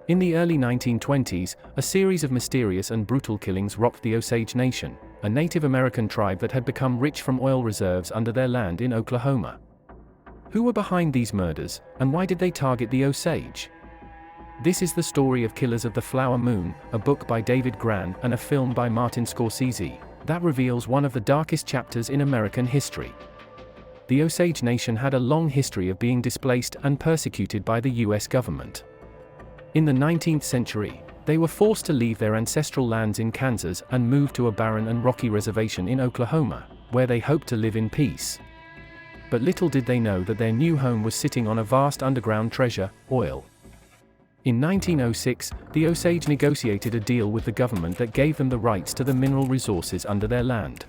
In the early 1920s, a series of mysterious and brutal killings rocked the Osage Nation, a Native American tribe that had become rich from oil reserves under their land in Oklahoma. Who were behind these murders, and why did they target the Osage? This is the story of Killers of the Flower Moon, a book by David Grann and a film by Martin Scorsese, that reveals one of the darkest chapters in American history. The Osage Nation had a long history of being displaced and persecuted by the US government. In the 19th century, they were forced to leave their ancestral lands in Kansas and move to a barren and rocky reservation in Oklahoma, where they hoped to live in peace. But little did they know that their new home was sitting on a vast underground treasure, oil. In 1906, the Osage negotiated a deal with the government that gave them the rights to the mineral resources under their land.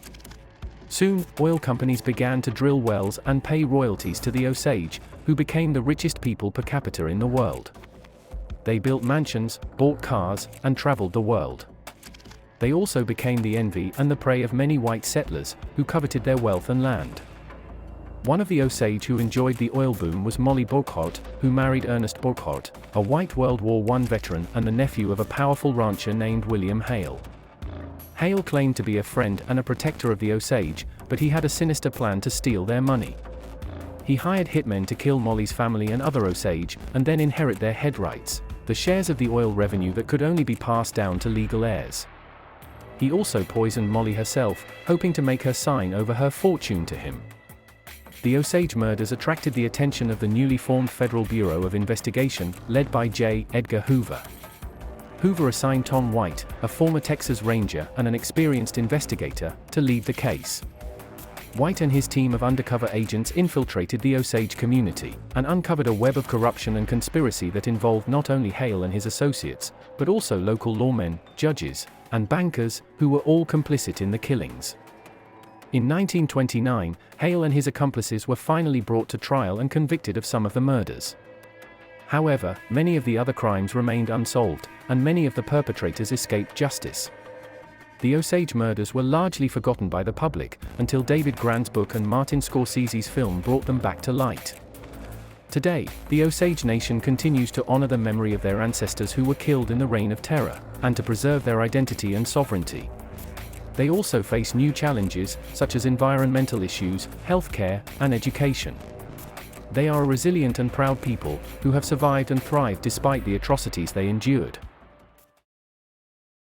Soon, oil companies began to drill wells and pay royalties to the Osage, who became the richest people per capita in the world. They built mansions, bought cars, and traveled the world. They also became the envy and the prey of many white settlers, who coveted their wealth and land. One of the Osage who enjoyed the oil boom was Molly Burkhart, who married Ernest Burkhart, a white World War I veteran and the nephew of a powerful rancher named William Hale. Hale claimed to be a friend and a protector of the Osage, but he had a sinister plan to steal their money. He hired hitmen to kill Molly's family and other Osage, and then inherit their head rights, the shares of the oil revenue that could only be passed down to legal heirs. He also poisoned Molly herself, hoping to make her sign over her fortune to him. The Osage Murders attracted the attention of the newly formed Federal Bureau of Investigation, led by J. Edgar Hoover. Hoover assigned Tom White, a former Texas Ranger and an experienced investigator, to lead the case. White and his team of undercover agents infiltrated the Osage community, and uncovered a web of corruption and conspiracy that involved not only Hale and his associates, but also local lawmen, judges, and bankers, who were all complicit in the killings. In 1929, Hale and his accomplices were finally brought to trial and convicted of some of the murders. However, many of the other crimes remained unsolved, and many of the perpetrators escaped justice. The Osage Murders were largely forgotten by the public, until David Grann's book and Martin Scorsese's film brought them back to light. Today, the Osage Nation continues to honor the memory of their ancestors who were killed in the Reign of Terror, and to preserve their identity and sovereignty. They also face new challenges, such as environmental issues, healthcare, and education. They are a resilient and proud people, who have survived and thrived despite the atrocities they endured.